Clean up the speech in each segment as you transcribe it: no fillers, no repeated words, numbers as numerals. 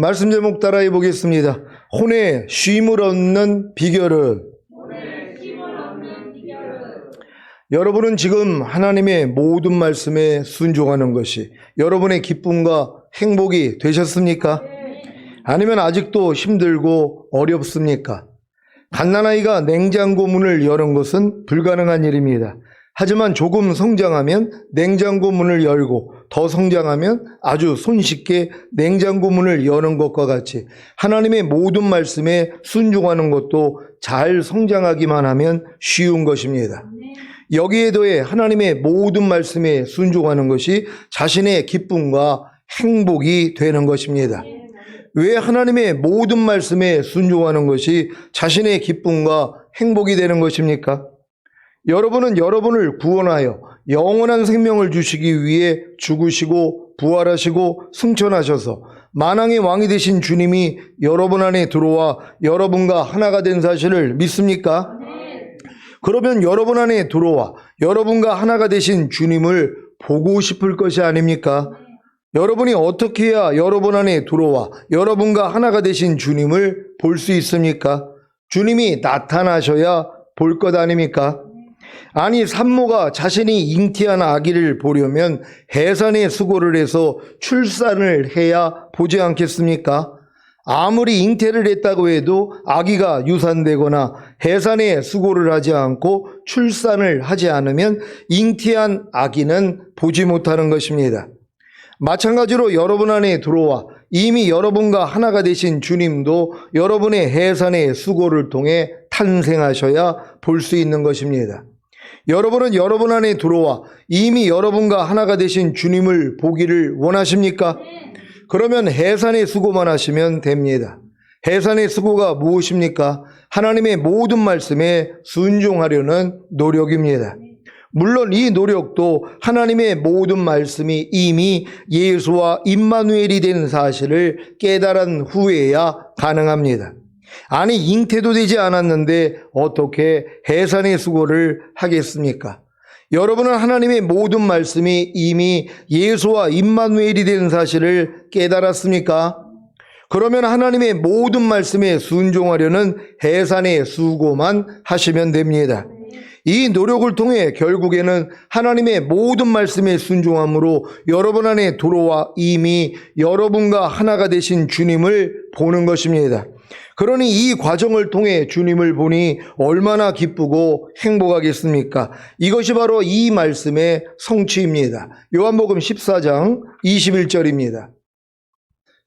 말씀 제목 따라해 보겠습니다. 혼의 쉼을 얻는 비결은? 여러분은 지금 하나님의 모든 말씀에 순종하는 것이 여러분의 기쁨과 행복이 되셨습니까? 아니면 아직도 힘들고 어렵습니까? 갓난아이가 냉장고 문을 여는 것은 불가능한 일입니다. 하지만 조금 성장하면 냉장고 문을 열고 더 성장하면 아주 손쉽게 냉장고 문을 여는 것과 같이 하나님의 모든 말씀에 순종하는 것도 잘 성장하기만 하면 쉬운 것입니다. 여기에 더해 하나님의 모든 말씀에 순종하는 것이 자신의 기쁨과 행복이 되는 것입니다. 왜 하나님의 모든 말씀에 순종하는 것이 자신의 기쁨과 행복이 되는 것입니까? 여러분은 여러분을 구원하여 영원한 생명을 주시기 위해 죽으시고 부활하시고 승천하셔서 만왕의 왕이 되신 주님이 여러분 안에 들어와 여러분과 하나가 된 사실을 믿습니까? 그러면 여러분 안에 들어와 여러분과 하나가 되신 주님을 보고 싶을 것이 아닙니까? 여러분이 어떻게 해야 여러분 안에 들어와 여러분과 하나가 되신 주님을 볼 수 있습니까? 주님이 나타나셔야 볼 것 아닙니까? 아니, 산모가 자신이 잉태한 아기를 보려면 해산의 수고를 해서 출산을 해야 보지 않겠습니까? 아무리 잉태를 했다고 해도 아기가 유산되거나 해산의 수고를 하지 않고 출산을 하지 않으면 잉태한 아기는 보지 못하는 것입니다. 마찬가지로 여러분 안에 들어와 이미 여러분과 하나가 되신 주님도 여러분의 해산의 수고를 통해 탄생하셔야 볼 수 있는 것입니다. 여러분은 여러분 안에 들어와 이미 여러분과 하나가 되신 주님을 보기를 원하십니까? 그러면 해산의 수고만 하시면 됩니다. 해산의 수고가 무엇입니까? 하나님의 모든 말씀에 순종하려는 노력입니다. 물론 이 노력도 하나님의 모든 말씀이 이미 예수와 임마누엘이 된 사실을 깨달은 후에야 가능합니다. 아니, 잉태도 되지 않았는데 어떻게 해산의 수고를 하겠습니까? 여러분은 하나님의 모든 말씀이 이미 예수와 임마누엘이 된 사실을 깨달았습니까? 그러면 하나님의 모든 말씀에 순종하려는 해산의 수고만 하시면 됩니다. 이 노력을 통해 결국에는 하나님의 모든 말씀에 순종함으로 여러분 안에 들어와 이미 여러분과 하나가 되신 주님을 보는 것입니다. 그러니 이 과정을 통해 주님을 보니 얼마나 기쁘고 행복하겠습니까? 이것이 바로 이 말씀의 성취입니다. 요한복음 14장 21절입니다.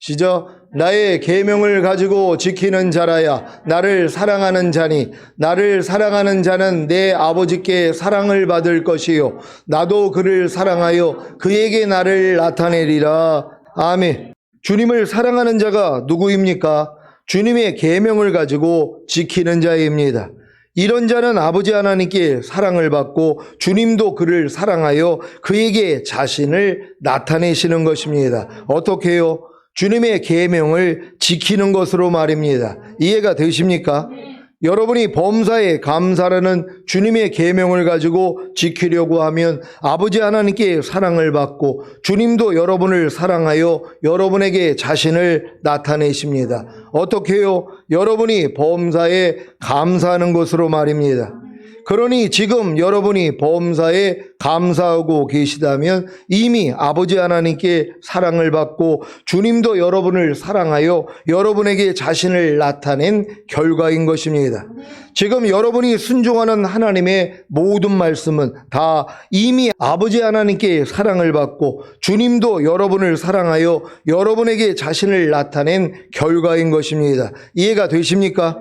시작. 나의 계명을 가지고 지키는 자라야 나를 사랑하는 자니 나를 사랑하는 자는 내 아버지께 사랑을 받을 것이요 나도 그를 사랑하여 그에게 나를 나타내리라. 아멘. 주님을 사랑하는 자가 누구입니까? 주님의 계명을 가지고 지키는 자입니다. 이런 자는 아버지 하나님께 사랑을 받고 주님도 그를 사랑하여 그에게 자신을 나타내시는 것입니다. 어떻게 해요? 주님의 계명을 지키는 것으로 말입니다. 이해가 되십니까? 여러분이 범사에 감사라는 주님의 계명을 가지고 지키려고 하면 아버지 하나님께 사랑을 받고 주님도 여러분을 사랑하여 여러분에게 자신을 나타내십니다. 어떻게 해요? 여러분이 범사에 감사하는 것으로 말입니다. 그러니 지금 여러분이 범사에 감사하고 계시다면 이미 아버지 하나님께 사랑을 받고 주님도 여러분을 사랑하여 여러분에게 자신을 나타낸 결과인 것입니다. 지금 여러분이 순종하는 하나님의 모든 말씀은 다 이미 아버지 하나님께 사랑을 받고 주님도 여러분을 사랑하여 여러분에게 자신을 나타낸 결과인 것입니다. 이해가 되십니까?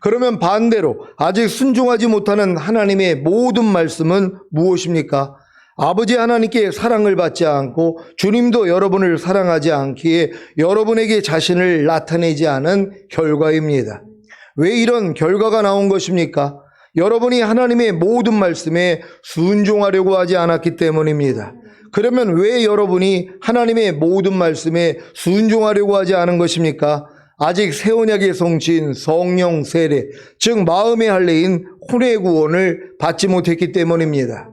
그러면 반대로 아직 순종하지 못하는 하나님의 모든 말씀은 무엇입니까? 아버지 하나님께 사랑을 받지 않고 주님도 여러분을 사랑하지 않기에 여러분에게 자신을 나타내지 않은 결과입니다. 왜 이런 결과가 나온 것입니까? 여러분이 하나님의 모든 말씀에 순종하려고 하지 않았기 때문입니다. 그러면 왜 여러분이 하나님의 모든 말씀에 순종하려고 하지 않은 것입니까? 아직 새 언약의 성취인 성령 세례, 즉 마음의 할례인 혼의 구원을 받지 못했기 때문입니다.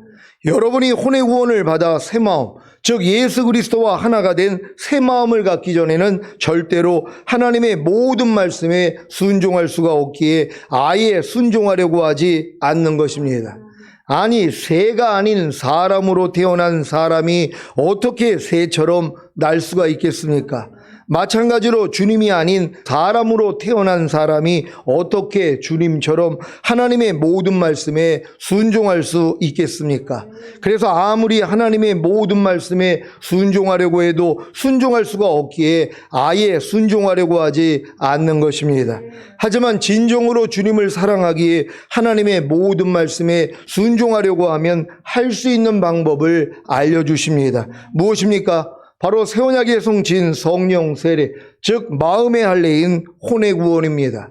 여러분이 혼의 구원을 받아 새 마음, 즉 예수 그리스도와 하나가 된 새 마음을 갖기 전에는 절대로 하나님의 모든 말씀에 순종할 수가 없기에 아예 순종하려고 하지 않는 것입니다. 아니, 새가 아닌 사람으로 태어난 사람이 어떻게 새처럼 날 수가 있겠습니까? 마찬가지로 주님이 아닌 사람으로 태어난 사람이 어떻게 주님처럼 하나님의 모든 말씀에 순종할 수 있겠습니까? 그래서 아무리 하나님의 모든 말씀에 순종하려고 해도 순종할 수가 없기에 아예 순종하려고 하지 않는 것입니다. 하지만 진정으로 주님을 사랑하기에 하나님의 모든 말씀에 순종하려고 하면 할 수 있는 방법을 알려주십니다. 무엇입니까? 바로 새 언약에 송진 성령 세례, 즉 마음의 할례인 혼의 구원입니다.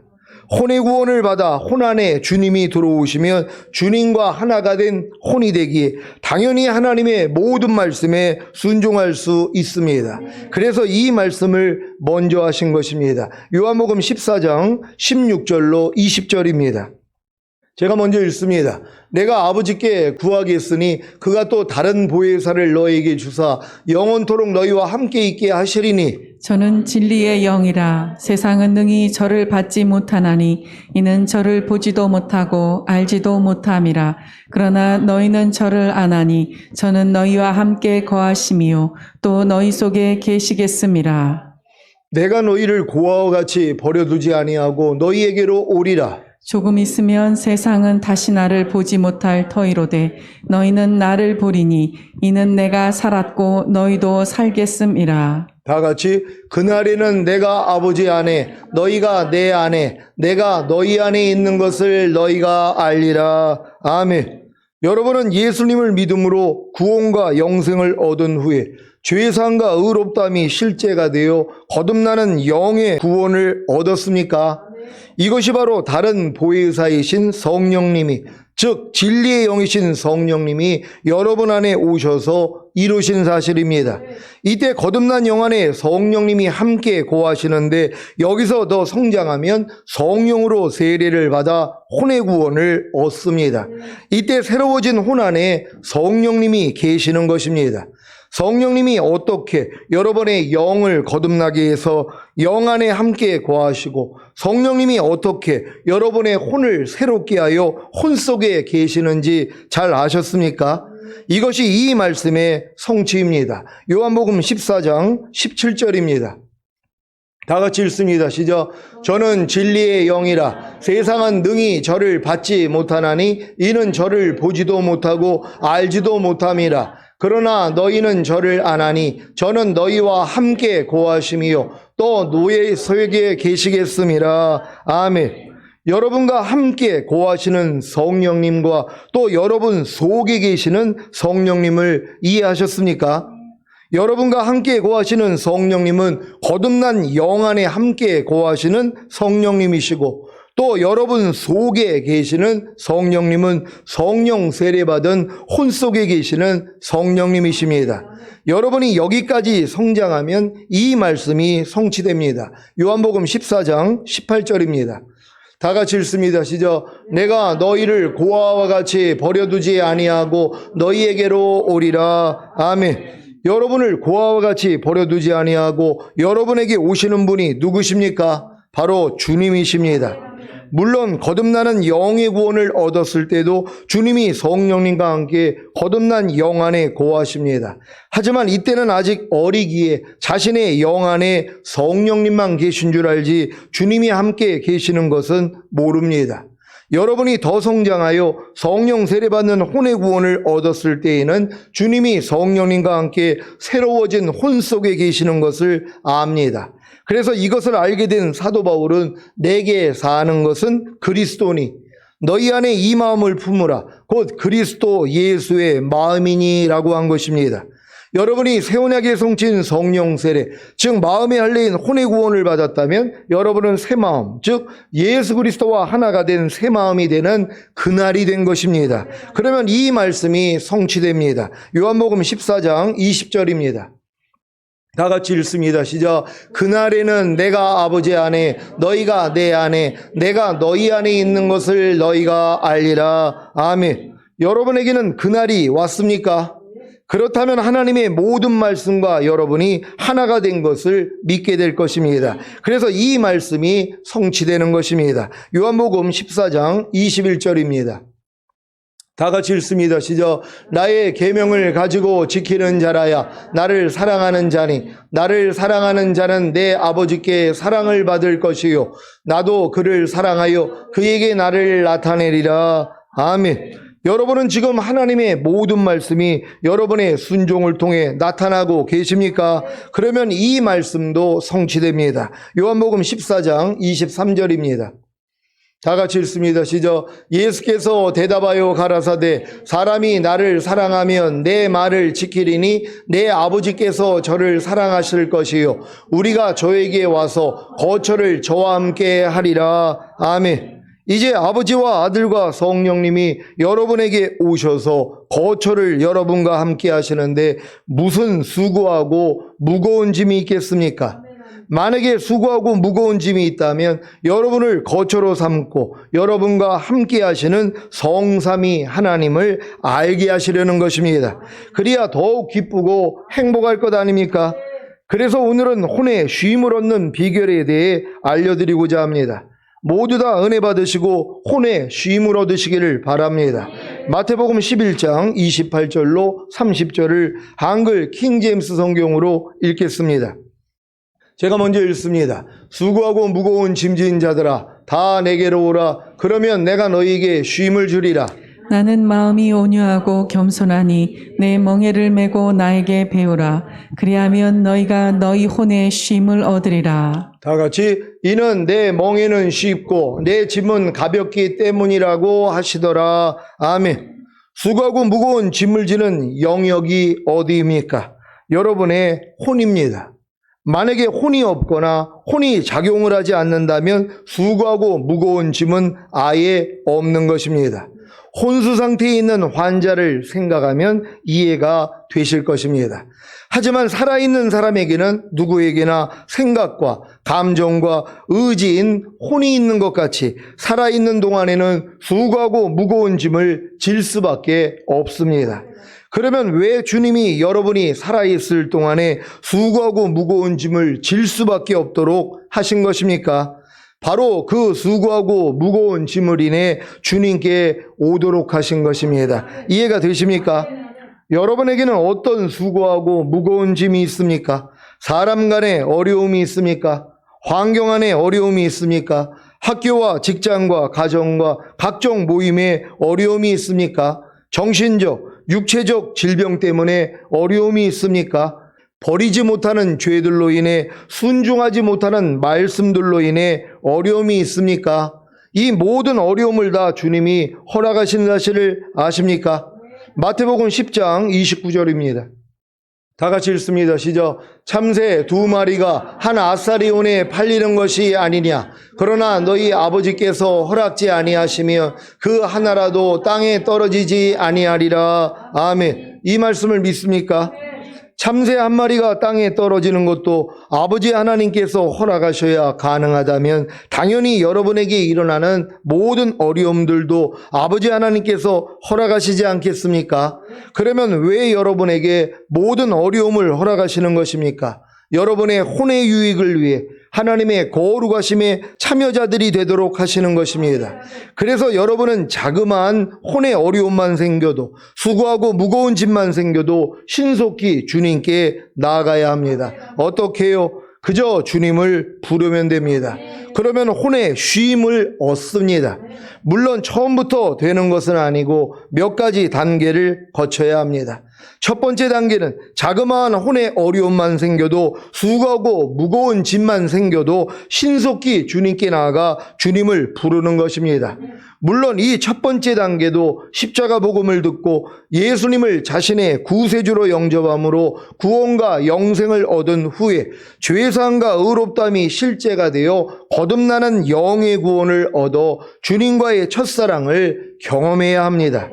혼의 구원을 받아 혼 안에 주님이 들어오시면 주님과 하나가 된 혼이 되기에 당연히 하나님의 모든 말씀에 순종할 수 있습니다. 그래서 이 말씀을 먼저 하신 것입니다. 요한복음 14장 16절로 20절입니다. 제가 먼저 읽습니다. 내가 아버지께 구하겠으니 그가 또 다른 보혜사를 너에게 주사 영원토록 너희와 함께 있게 하시리니 저는 진리의 영이라. 세상은 능히 저를 받지 못하나니 이는 저를 보지도 못하고 알지도 못함이라. 그러나 너희는 저를 아나니 저는 너희와 함께 거하심이요 또 너희 속에 계시겠음이라. 내가 너희를 고아와 같이 버려두지 아니하고 너희에게로 오리라. 조금 있으면 세상은 다시 나를 보지 못할 터이로되 너희는 나를 보리니 이는 내가 살았고 너희도 살겠음이라. 다 같이 그날에는 내가 아버지 안에 너희가 내 안에 내가 너희 안에 있는 것을 너희가 알리라. 아멘. 여러분은 예수님을 믿음으로 구원과 영생을 얻은 후에 죄사함과 의롭다함이 실제가 되어 거듭나는 영의 구원을 얻었습니까? 이것이 바로 다른 보혜사이신 성령님이, 즉 진리의 영이신 성령님이 여러분 안에 오셔서 이루신 사실입니다. 이때 거듭난 영 안에 성령님이 함께 거하시는데 여기서 더 성장하면 성령으로 세례를 받아 혼의 구원을 얻습니다. 이때 새로워진 혼 안에 성령님이 계시는 것입니다. 성령님이 어떻게 여러분의 영을 거듭나게 해서 영 안에 함께 거하시고 성령님이 어떻게 여러분의 혼을 새롭게 하여 혼 속에 계시는지 잘 아셨습니까? 이것이 이 말씀의 성취입니다. 요한복음 14장 17절입니다. 다 같이 읽습니다. 시작. 저는 진리의 영이라. 세상은 능히 저를 받지 못하나니 이는 저를 보지도 못하고 알지도 못함이라. 그러나 너희는 저를 아나니 저는 너희와 함께 거하심이요 또 너희 속에 계시겠음이라. 아멘. 여러분과 함께 거하시는 성령님과 또 여러분 속에 계시는 성령님을 이해하셨습니까? 여러분과 함께 거하시는 성령님은 거듭난 영 안에 함께 거하시는 성령님이시고 또 여러분 속에 계시는 성령님은 성령 세례받은 혼 속에 계시는 성령님이십니다. 여러분이 여기까지 성장하면 이 말씀이 성취됩니다. 요한복음 14장 18절입니다. 다 같이 읽습니다. 시작. 내가 너희를 고아와 같이 버려두지 아니하고 너희에게로 오리라. 아멘. 여러분을 고아와 같이 버려두지 아니하고 여러분에게 오시는 분이 누구십니까? 바로 주님이십니다. 물론 거듭나는 영의 구원을 얻었을 때도 주님이 성령님과 함께 거듭난 영 안에 거하십니다. 하지만 이때는 아직 어리기에 자신의 영 안에 성령님만 계신 줄 알지 주님이 함께 계시는 것은 모릅니다. 여러분이 더 성장하여 성령 세례받는 혼의 구원을 얻었을 때에는 주님이 성령님과 함께 새로워진 혼 속에 계시는 것을 압니다. 그래서 이것을 알게 된 사도 바울은 내게 사는 것은 그리스도니 너희 안에 이 마음을 품으라 곧 그리스도 예수의 마음이니 라고 한 것입니다. 여러분이 새 언약에 송친 성령 세례, 즉 마음의 할례인 혼의 구원을 받았다면 여러분은 새 마음, 즉 예수 그리스도와 하나가 된 새 마음이 되는 그날이 된 것입니다. 그러면 이 말씀이 성취됩니다. 요한복음 14장 20절입니다. 다 같이 읽습니다. 시작. 그날에는 내가 아버지 안에 너희가 내 안에 내가 너희 안에 있는 것을 너희가 알리라. 아멘. 여러분에게는 그날이 왔습니까? 그렇다면 하나님의 모든 말씀과 여러분이 하나가 된 것을 믿게 될 것입니다. 그래서 이 말씀이 성취되는 것입니다. 요한복음 14장 21절입니다. 다 같이 읽습니다. 시작. 나의 계명을 가지고 지키는 자라야 나를 사랑하는 자니 나를 사랑하는 자는 내 아버지께 사랑을 받을 것이요 나도 그를 사랑하여 그에게 나를 나타내리라. 아멘. 여러분은 지금 하나님의 모든 말씀이 여러분의 순종을 통해 나타나고 계십니까? 그러면 이 말씀도 성취됩니다. 요한복음 14장 23절입니다. 다 같이 읽습니다. 시작. 예수께서 대답하여 가라사대 사람이 나를 사랑하면 내 말을 지키리니 내 아버지께서 저를 사랑하실 것이요 우리가 저에게 와서 거처를 저와 함께 하리라. 아멘. 이제 아버지와 아들과 성령님이 여러분에게 오셔서 거처를 여러분과 함께 하시는데 무슨 수고하고 무거운 짐이 있겠습니까? 만약에 수고하고 무거운 짐이 있다면 여러분을 거처로 삼고 여러분과 함께 하시는 성삼위 하나님을 알게 하시려는 것입니다. 그래야 더욱 기쁘고 행복할 것 아닙니까? 그래서 오늘은 혼의 쉼을 얻는 비결에 대해 알려드리고자 합니다. 모두 다 은혜 받으시고 혼의 쉼을 얻으시기를 바랍니다. 마태복음 11장 28절로 30절을 한글 킹제임스 성경으로 읽겠습니다. 제가 먼저 읽습니다. 수고하고 무거운 짐진 자들아 다 내게로 오라. 그러면 내가 너희에게 쉼을 주리라. 나는 마음이 온유하고 겸손하니 내 멍에를 메고 나에게 배우라. 그리하면 너희가 너희 혼의 쉼을 얻으리라. 다 같이 이는 내 멍에는 쉽고 내 짐은 가볍기 때문이라고 하시더라. 아멘. 수고하고 무거운 짐을 지는 영역이 어디입니까? 여러분의 혼입니다. 만약에 혼이 없거나 혼이 작용을 하지 않는다면 수고하고 무거운 짐은 아예 없는 것입니다. 혼수 상태에 있는 환자를 생각하면 이해가 되실 것입니다. 하지만 살아있는 사람에게는 누구에게나 생각과 감정과 의지인 혼이 있는 것 같이 살아있는 동안에는 수고하고 무거운 짐을 질 수밖에 없습니다. 그러면 왜 주님이 여러분이 살아있을 동안에 수고하고 무거운 짐을 질 수밖에 없도록 하신 것입니까? 바로 그 수고하고 무거운 짐을 인해 주님께 오도록 하신 것입니다. 이해가 되십니까? 여러분에게는 어떤 수고하고 무거운 짐이 있습니까? 사람 간의 어려움이 있습니까? 환경 안에 어려움이 있습니까? 학교와 직장과 가정과 각종 모임에 어려움이 있습니까? 정신적, 육체적 질병 때문에 어려움이 있습니까? 버리지 못하는 죄들로 인해 순종하지 못하는 말씀들로 인해 어려움이 있습니까? 이 모든 어려움을 다 주님이 허락하신 사실을 아십니까? 마태복음 10장 29절입니다. 다 같이 읽습니다. 시작. 참새 2마리가 한 아사리온에 팔리는 것이 아니냐. 그러나 너희 아버지께서 허락지 아니하시면 그 하나라도 땅에 떨어지지 아니하리라. 아멘. 이 말씀을 믿습니까? 참새 한 마리가 땅에 떨어지는 것도 아버지 하나님께서 허락하셔야 가능하다면 당연히 여러분에게 일어나는 모든 어려움들도 아버지 하나님께서 허락하시지 않겠습니까? 그러면 왜 여러분에게 모든 어려움을 허락하시는 것입니까? 여러분의 혼의 유익을 위해 하나님의 거룩하심의 참여자들이 되도록 하시는 것입니다. 그래서 여러분은 자그마한 혼의 어려움만 생겨도 수고하고 무거운 짐만 생겨도 신속히 주님께 나아가야 합니다. 어떻게 해요? 그저 주님을 부르면 됩니다. 그러면 혼의 쉼을 얻습니다. 물론 처음부터 되는 것은 아니고 몇 가지 단계를 거쳐야 합니다. 첫 번째 단계는 자그마한 혼의 어려움만 생겨도 수고하고 무거운 짐만 생겨도 신속히 주님께 나아가 주님을 부르는 것입니다. 물론 이 첫 번째 단계도 십자가 복음을 듣고 예수님을 자신의 구세주로 영접함으로 구원과 영생을 얻은 후에 죄사함과 의롭다함이 실제가 되어 거듭나는 영의 구원을 얻어 주님과의 첫사랑을 경험해야 합니다.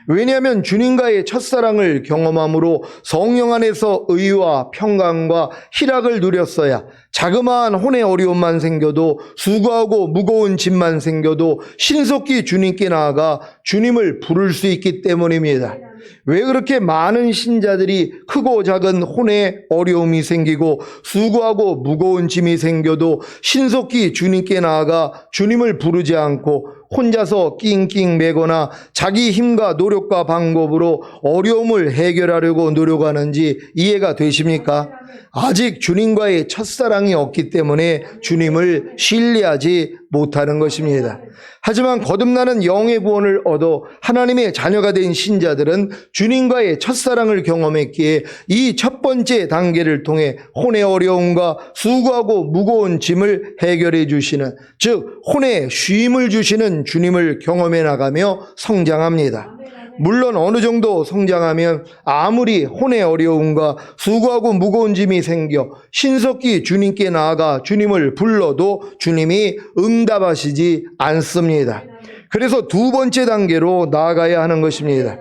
왜냐하면 주님과의 첫사랑을 경험함으로 성령 안에서 의와 평강과 희락을 누렸어야 자그마한 혼의 어려움만 생겨도 수고하고 무거운 짐만 생겨도 신속히 주님께 나아가 주님을 부를 수 있기 때문입니다. 왜 그렇게 많은 신자들이 크고 작은 혼의 어려움이 생기고 수고하고 무거운 짐이 생겨도 신속히 주님께 나아가 주님을 부르지 않고 혼자서 낑낑 매거나 자기 힘과 노력과 방법으로 어려움을 해결하려고 노력하는지 이해가 되십니까? 아직 주님과의 첫사랑이 없기 때문에 주님을 신뢰하지 못하는 것입니다. 하지만 거듭나는 영의 구원을 얻어 하나님의 자녀가 된 신자들은 주님과의 첫사랑을 경험했기에 이 첫 번째 단계를 통해 혼의 어려움과 수고하고 무거운 짐을 해결해 주시는, 즉 혼의 쉼을 주시는 주님을 경험해 나가며 성장합니다. 물론 어느 정도 성장하면 아무리 혼의 어려움과 수고하고 무거운 짐이 생겨 신속히 주님께 나아가 주님을 불러도 주님이 응답하시지 않습니다. 그래서 두 번째 단계로 나아가야 하는 것입니다.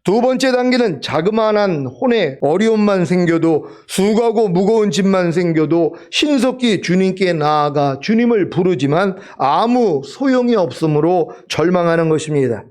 두 번째 단계는 자그마한 혼의 어려움만 생겨도, 수고하고 무거운 짐만 생겨도 신속히 주님께 나아가 주님을 부르지만 아무 소용이 없으므로 절망하는 것입니다.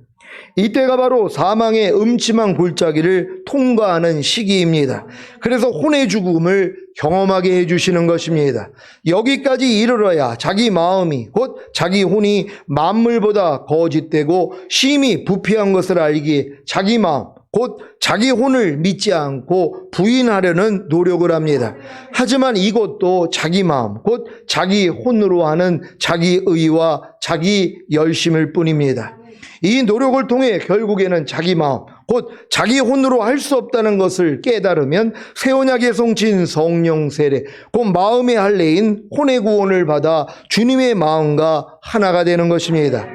이때가 바로 사망의 음침한 골짜기를 통과하는 시기입니다. 그래서 혼의 죽음을 경험하게 해주시는 것입니다. 여기까지 이르러야 자기 마음이, 곧 자기 혼이 만물보다 거짓되고 심히 부패한 것을 알기에 자기 마음, 곧 자기 혼을 믿지 않고 부인하려는 노력을 합니다. 하지만 이것도 자기 마음, 곧 자기 혼으로 하는 자기 의와 자기 열심일 뿐입니다. 이 노력을 통해 결국에는 자기 마음, 곧 자기 혼으로 할 수 없다는 것을 깨달으면 새 언약에 송친 성령 세례, 곧 마음의 할례인 혼의 구원을 받아 주님의 마음과 하나가 되는 것입니다.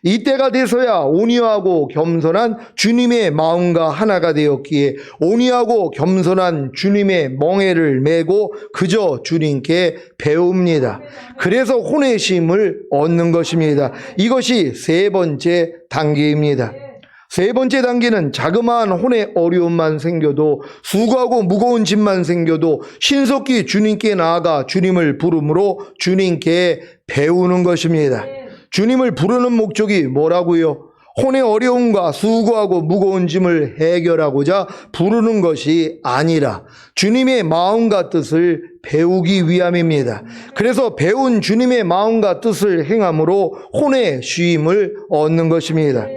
이때가 돼서야 온유하고 겸손한 주님의 마음과 하나가 되었기에 온유하고 겸손한 주님의 멍에를 메고 그저 주님께 배웁니다. 그래서 혼의 쉼을 얻는 것입니다. 이것이 세 번째 단계입니다. 세 번째 단계는 자그마한 혼의 어려움만 생겨도, 수고하고 무거운 짐만 생겨도 신속히 주님께 나아가 주님을 부름으로 주님께 배우는 것입니다. 주님을 부르는 목적이 뭐라고요? 혼의 어려움과 수고하고 무거운 짐을 해결하고자 부르는 것이 아니라 주님의 마음과 뜻을 배우기 위함입니다. 그래서 배운 주님의 마음과 뜻을 행함으로 혼의 쉼을 얻는 것입니다.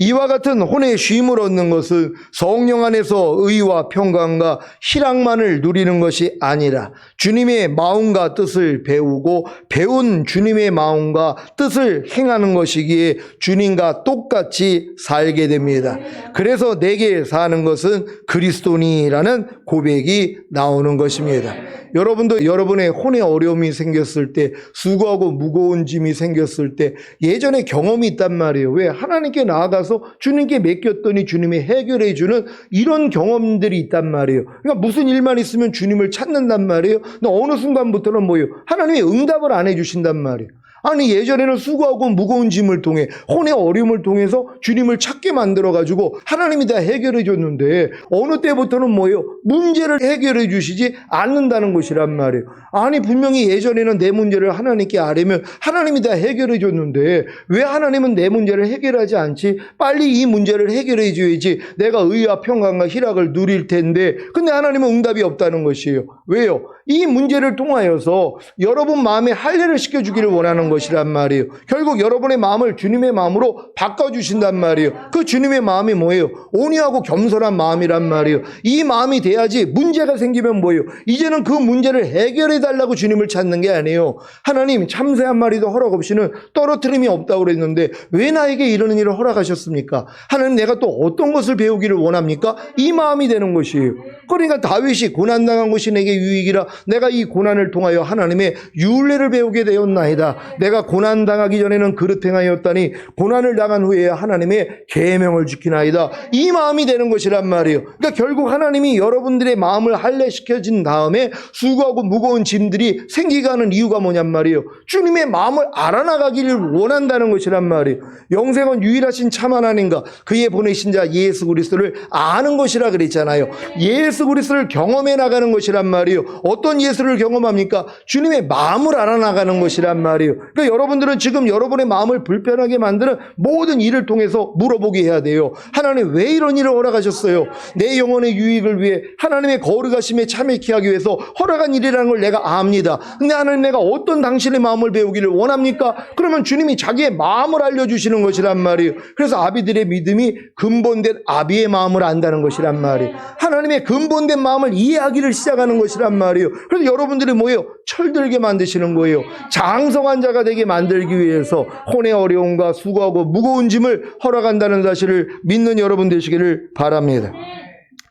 이와 같은 혼의 쉼을 얻는 것은 성령 안에서 의와 평강과 희락만을 누리는 것이 아니라 주님의 마음과 뜻을 배우고 배운 주님의 마음과 뜻을 행하는 것이기에 주님과 똑같이 살게 됩니다. 그래서 내게 사는 것은 그리스도니라는 고백이 나오는 것입니다. 여러분도 여러분의 혼의 어려움이 생겼을 때, 수고하고 무거운 짐이 생겼을 때 예전에 경험이 있단 말이에요. 왜? 하나님께 나아가서 주님께 맡겼더니 주님이 해결해 주는 이런 경험들이 있단 말이에요. 그러니까 무슨 일만 있으면 주님을 찾는단 말이에요. 근데 어느 순간부터는 뭐예요? 하나님이 응답을 안 해주신단 말이에요. 아니 예전에는 수고하고 무거운 짐을 통해 혼의 어려움을 통해서 주님을 찾게 만들어가지고 하나님이 다 해결해 줬는데 어느 때부터는 뭐예요? 문제를 해결해 주시지 않는다는 것이란 말이에요. 아니 분명히 예전에는 내 문제를 하나님께 아뢰면 하나님이 다 해결해 줬는데 왜 하나님은 내 문제를 해결하지 않지? 빨리 이 문제를 해결해 줘야지 내가 의와 평강과 희락을 누릴 텐데 근데 하나님은 응답이 없다는 것이에요. 왜요? 이 문제를 통하여서 여러분 마음에 할례를 시켜주기를 원하는 것이란 말이에요. 결국 여러분의 마음을 주님의 마음으로 바꿔주신단 말이에요. 그 주님의 마음이 뭐예요? 온유하고 겸손한 마음이란 말이에요. 이 마음이 돼야지 문제가 생기면 뭐예요? 이제는 그 문제를 해결해 달라고 주님을 찾는 게 아니에요. 하나님 참새 한 마리도 허락 없이는 떨어뜨림이 없다고 그랬는데 왜 나에게 이런 일을 허락하셨습니까? 하나님 내가 또 어떤 것을 배우기를 원합니까? 이 마음이 되는 것이에요. 그러니까 다윗이 고난당한 것이 내게 유익이라 내가 이 고난을 통하여 하나님의 율례를 배우게 되었나이다. 내가 고난당하기 전에는 그릇 행하였다니 고난을 당한 후에 하나님의 계명을 지키나이다. 이 마음이 되는 것이란 말이에요. 그러니까 결국 하나님이 여러분들의 마음을 할례시켜진 다음에 수고하고 무거운 짐들이 생기게 하는 이유가 뭐냔 말이에요. 주님의 마음을 알아나가기를 원한다는 것이란 말이에요. 영생은 유일하신 참 하나님과 그의 보내신 자 예수 그리스도를 아는 것이라 그랬잖아요. 예수 그리스도를 경험해 나가는 것이란 말이에요. 어떤 예수를 경험합니까? 주님의 마음을 알아나가는 것이란 말이에요. 그러니까 여러분들은 지금 여러분의 마음을 불편하게 만드는 모든 일을 통해서 물어보게 해야 돼요. 하나님 왜 이런 일을 허락하셨어요? 내 영혼의 유익을 위해 하나님의 거룩하심에 참여케 하기 위해서 허락한 일이라는 걸 내가 압니다. 근데 하나님 내가 어떤 당신의 마음을 배우기를 원합니까? 그러면 주님이 자기의 마음을 알려주시는 것이란 말이에요. 그래서 아비들의 믿음이 근본된 아비의 마음을 안다는 것이란 말이에요. 하나님의 근본된 마음을 이해하기를 시작하는 것이란 말이에요. 그래서 여러분들이 뭐예요? 철들게 만드시는 거예요. 장성한 자가 되게 만들기 위해서 혼의 어려움과 수고하고 무거운 짐을 허락한다는 사실을 믿는 여러분 되시기를 바랍니다.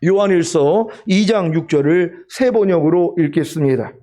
요한일서 2장 6절을 새 번역으로 읽겠습니다.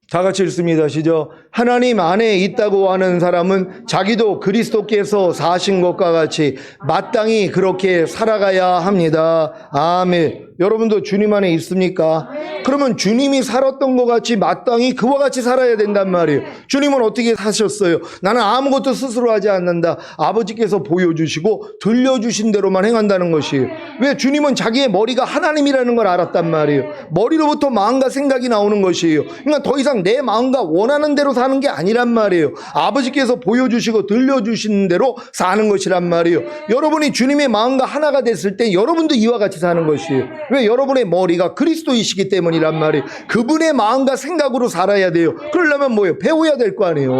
다 같이 읽습니다. 시작. 하나님 안에 있다고 하는 사람은 자기도 그리스도께서 사신 것과 같이 마땅히 그렇게 살아가야 합니다. 아멘. 여러분도 주님 안에 있습니까? 그러면 주님이 살았던 것 같이 마땅히 그와 같이 살아야 된단 말이에요. 주님은 어떻게 사셨어요? 나는 아무것도 스스로 하지 않는다. 아버지께서 보여주시고 들려주신 대로만 행한다는 것이에요. 왜? 주님은 자기의 머리가 하나님이라는 걸 알았단 말이에요. 머리로부터 마음과 생각이 나오는 것이에요. 그러니까 더 이상 내 마음과 원하는 대로 사는 게 아니란 말이에요. 아버지께서 보여주시고 들려주신 대로 사는 것이란 말이에요. 여러분이 주님의 마음과 하나가 됐을 때 여러분도 이와 같이 사는 것이에요. 왜? 여러분의 머리가 그리스도이시기 때문이란 말이에요. 그분의 마음과 생각으로 살아야 돼요. 그러려면 뭐예요? 배워야 될 거 아니에요.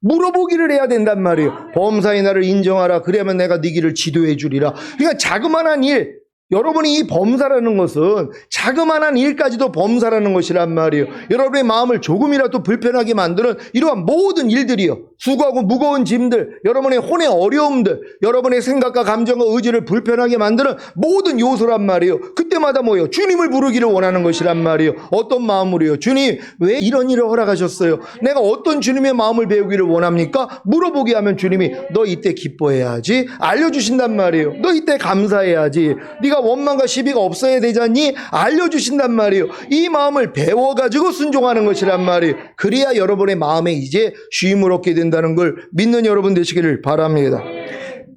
물어보기를 해야 된단 말이에요. 범사의 나를 인정하라. 그래야만 내가 네 길을 지도해 주리라. 그러니까 자그마한 일, 여러분이 이 범사라는 것은 자그마한 일까지도 범사라는 것이란 말이에요. 여러분의 마음을 조금이라도 불편하게 만드는 이러한 모든 일들이요. 수고하고 무거운 짐들, 여러분의 혼의 어려움들, 여러분의 생각과 감정과 의지를 불편하게 만드는 모든 요소란 말이에요. 그때마다 뭐예요? 주님을 부르기를 원하는 것이란 말이에요. 어떤 마음으로요? 주님, 왜 이런 일을 허락하셨어요? 내가 어떤 주님의 마음을 배우기를 원합니까? 물어보게 하면 주님이 너 이때 기뻐해야지 알려주신단 말이에요. 너 이때 감사해야지. 네가 원망과 시비가 없어야 되잖니? 알려주신단 말이에요. 이 마음을 배워가지고 순종하는 것이란 말이에요. 그래야 여러분의 마음에 이제 쉼을 얻게 된다는 걸 믿는 여러분 되시기를 바랍니다.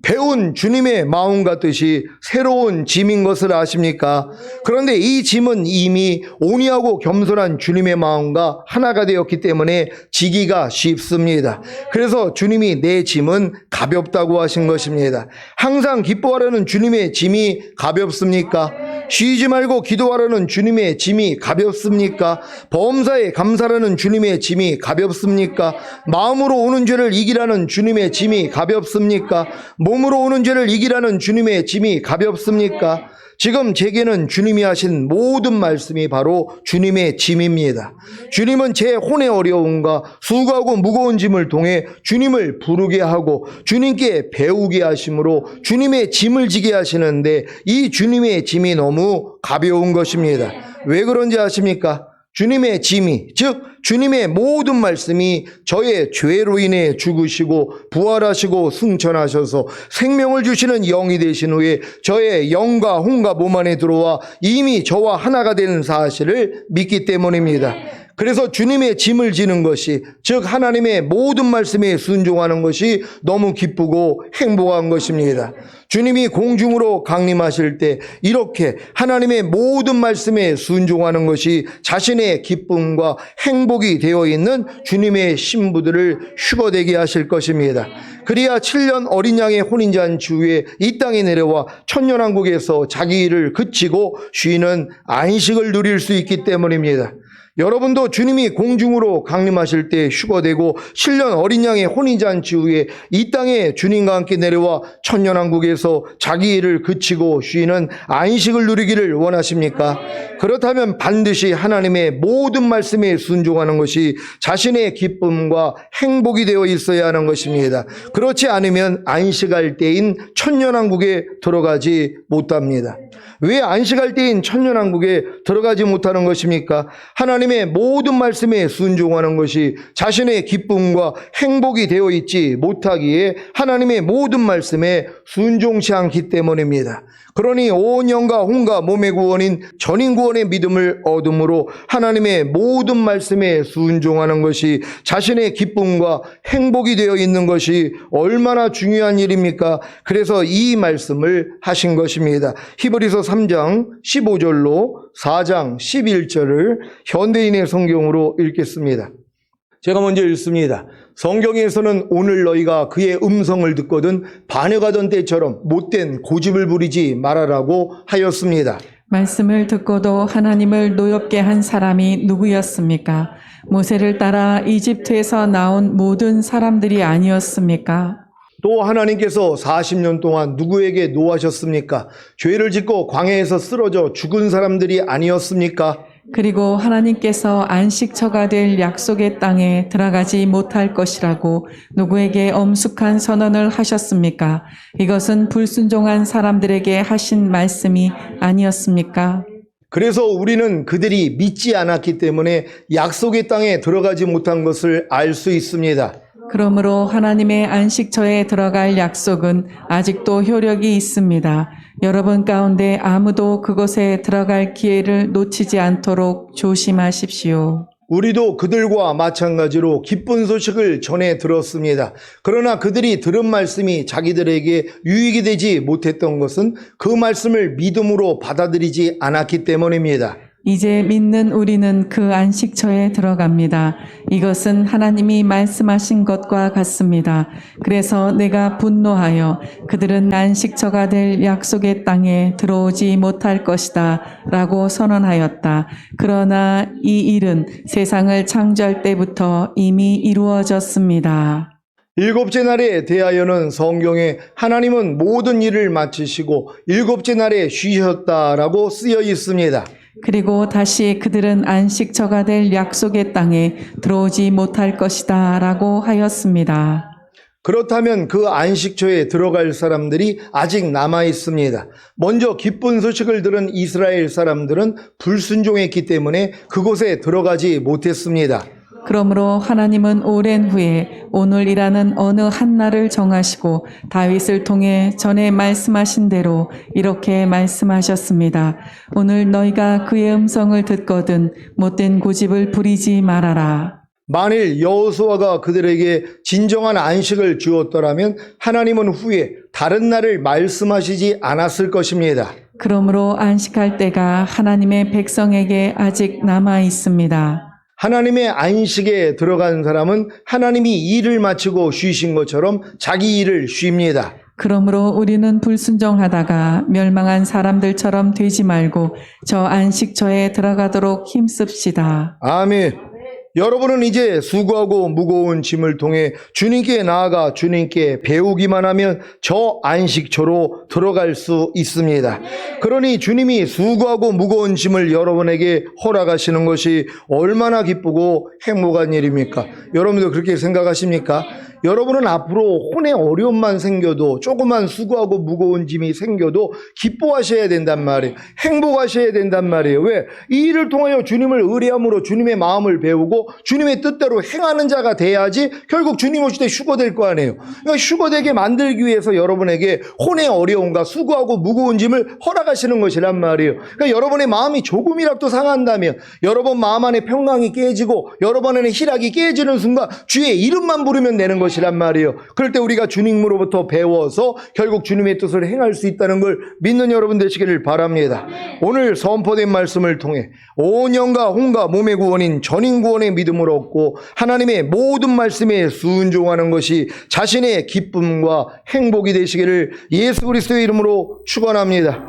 배운 주님의 마음과 뜻이 새로운 짐인 것을 아십니까? 그런데 이 짐은 이미 온유하고 겸손한 주님의 마음과 하나가 되었기 때문에 지기가 쉽습니다. 그래서 주님이 내 짐은 가볍다고 하신 것입니다. 항상 기뻐하라는 주님의 짐이 가볍습니까? 쉬지 말고 기도하라는 주님의 짐이 가볍습니까? 범사에 감사라는 주님의 짐이 가볍습니까? 마음으로 오는 죄를 이기라는 주님의 짐이 가볍습니까? 몸으로 오는 죄를 이기라는 주님의 짐이 가볍습니까? 지금 제게는 주님이 하신 모든 말씀이 바로 주님의 짐입니다. 주님은 제 혼의 어려움과 수고하고 무거운 짐을 통해 주님을 부르게 하고 주님께 배우게 하심으로 주님의 짐을 지게 하시는데 이 주님의 짐이 너무 가벼운 것입니다. 왜 그런지 아십니까? 주님의 짐이, 즉 주님의 모든 말씀이 저의 죄로 인해 죽으시고 부활하시고 승천하셔서 생명을 주시는 영이 되신 후에 저의 영과 혼과 몸 안에 들어와 이미 저와 하나가 되는 사실을 믿기 때문입니다. 그래서 주님의 짐을 지는 것이, 즉 하나님의 모든 말씀에 순종하는 것이 너무 기쁘고 행복한 것입니다. 주님이 공중으로 강림하실 때 이렇게 하나님의 모든 말씀에 순종하는 것이 자신의 기쁨과 행복이 되어 있는 주님의 신부들을 휴거되게 하실 것입니다. 그래야 7년 어린 양의 혼인잔치 후에 이 땅에 내려와 천년왕국에서 자기 일을 그치고 쉬는 안식을 누릴 수 있기 때문입니다. 여러분도 주님이 공중으로 강림하실 때 휴거되고 7년 어린 양의 혼인잔치 후에 이 땅에 주님과 함께 내려와 천년왕국에서 자기 일을 그치고 쉬는 안식을 누리기를 원하십니까? 그렇다면 반드시 하나님의 모든 말씀에 순종하는 것이 자신의 기쁨과 행복이 되어 있어야 하는 것입니다. 그렇지 않으면 안식할 때인 천년왕국에 들어가지 못합니다. 왜 안식할 때인 천년왕국에 들어가지 못하는 것입니까? 하나님의 모든 말씀에 순종하는 것이 자신의 기쁨과 행복이 되어 있지 못하기에 하나님의 모든 말씀에 순종치 않기 때문입니다. 그러니 온 영과 혼과 몸의 구원인 전인구원의 믿음을 얻음으로 하나님의 모든 말씀에 순종하는 것이 자신의 기쁨과 행복이 되어 있는 것이 얼마나 중요한 일입니까? 그래서 이 말씀을 하신 것입니다. 히브리서 3장 15절로 4장 11절을 현대인의 성경으로 읽겠습니다. 제가 먼저 읽습니다. 성경에서는 오늘 너희가 그의 음성을 듣거든 반역하던 때처럼 못된 고집을 부리지 말아라고 하였습니다. 말씀을 듣고도 하나님을 노엽게 한 사람이 누구였습니까? 모세를 따라 이집트에서 나온 모든 사람들이 아니었습니까? 또 하나님께서 40년 동안 누구에게 노하셨습니까? 죄를 짓고 광야에서 쓰러져 죽은 사람들이 아니었습니까? 그리고 하나님께서 안식처가 될 약속의 땅에 들어가지 못할 것이라고 누구에게 엄숙한 선언을 하셨습니까? 이것은 불순종한 사람들에게 하신 말씀이 아니었습니까? 그래서 우리는 그들이 믿지 않았기 때문에 약속의 땅에 들어가지 못한 것을 알 수 있습니다. 그러므로 하나님의 안식처에 들어갈 약속은 아직도 효력이 있습니다. 여러분 가운데 아무도 그곳에 들어갈 기회를 놓치지 않도록 조심하십시오. 우리도 그들과 마찬가지로 기쁜 소식을 전해 들었습니다. 그러나 그들이 들은 말씀이 자기들에게 유익이 되지 못했던 것은 그 말씀을 믿음으로 받아들이지 않았기 때문입니다. 이제 믿는 우리는 그 안식처에 들어갑니다. 이것은 하나님이 말씀하신 것과 같습니다. 그래서 내가 분노하여 그들은 안식처가 될 약속의 땅에 들어오지 못할 것이다 라고 선언하였다. 그러나 이 일은 세상을 창조할 때부터 이미 이루어졌습니다. 일곱째 날에 대하여는 성경에 하나님은 모든 일을 마치시고 일곱째 날에 쉬셨다라고 쓰여 있습니다. 그리고 다시 그들은 안식처가 될 약속의 땅에 들어오지 못할 것이다 라고 하였습니다. 그렇다면 그 안식처에 들어갈 사람들이 아직 남아 있습니다. 먼저 기쁜 소식을 들은 이스라엘 사람들은 불순종했기 때문에 그곳에 들어가지 못했습니다. 그러므로 하나님은 오랜 후에 오늘이라는 어느 한 날을 정하시고 다윗을 통해 전에 말씀하신 대로 이렇게 말씀하셨습니다. 오늘 너희가 그의 음성을 듣거든 못된 고집을 부리지 말아라. 만일 여호수아가 그들에게 진정한 안식을 주었더라면 하나님은 후에 다른 날을 말씀하시지 않았을 것입니다. 그러므로 안식할 때가 하나님의 백성에게 아직 남아 있습니다. 하나님의 안식에 들어간 사람은 하나님이 일을 마치고 쉬신 것처럼 자기 일을 쉽니다. 그러므로 우리는 불순종하다가 멸망한 사람들처럼 되지 말고 저 안식처에 들어가도록 힘씁시다. 아멘. 여러분은 이제 수고하고 무거운 짐을 통해 주님께 나아가 주님께 배우기만 하면 저 안식처로 들어갈 수 있습니다. 그러니 주님이 수고하고 무거운 짐을 여러분에게 허락하시는 것이 얼마나 기쁘고 행복한 일입니까? 여러분도 그렇게 생각하십니까? 여러분은 앞으로 혼의 어려움만 생겨도 조그만 수고하고 무거운 짐이 생겨도 기뻐하셔야 된단 말이에요. 행복하셔야 된단 말이에요. 왜? 이 일을 통하여 주님을 의뢰함으로 주님의 마음을 배우고 주님의 뜻대로 행하는 자가 돼야지 결국 주님 오실 때 휴거될 거 아니에요. 그러니까 휴거되게 만들기 위해서 여러분에게 혼의 어려움과 수고하고 무거운 짐을 허락하시는 것이란 말이에요. 그러니까 여러분의 마음이 조금이라도 상한다면 여러분 마음 안에 평강이 깨지고 여러분 안에 희락이 깨지는 순간 주의 이름만 부르면 되는 것이란 말이에요. 그럴 때 우리가 주님으로부터 배워서 결국 주님의 뜻을 행할 수 있다는 걸 믿는 여러분 되시기를 바랍니다. 오늘 선포된 말씀을 통해 온 영과 혼과 몸의 구원인 전인구원의 믿음을 얻고 하나님의 모든 말씀에 순종하는 것이 자신의 기쁨과 행복이 되시기를 예수 그리스도의 이름으로 축원합니다.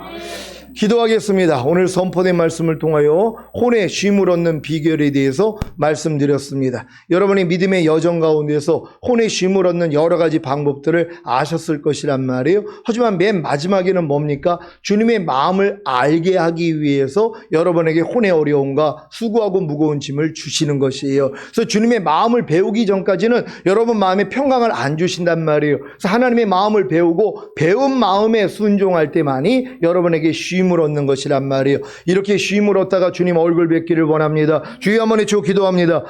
기도하겠습니다. 오늘 선포된 말씀을 통하여 혼의 쉼을 얻는 비결에 대해서 말씀드렸습니다. 여러분의 믿음의 여정 가운데서 혼의 쉼을 얻는 여러 가지 방법들을 아셨을 것이란 말이에요. 하지만 맨 마지막에는 뭡니까? 주님의 마음을 알게 하기 위해서 여러분에게 혼의 어려움과 수고하고 무거운 짐을 주시는 것이에요. 그래서 주님의 마음을 배우기 전까지는 여러분 마음에 평강을 안 주신단 말이에요. 그래서 하나님의 마음을 배우고 배운 마음에 순종할 때만이 여러분에게 쉼을 얻는 것이란 말이에요. 이렇게 쉼을 얻다가 주님 얼굴 뵙기를 원합니다. 주여 한번 외쳐 기도합니다.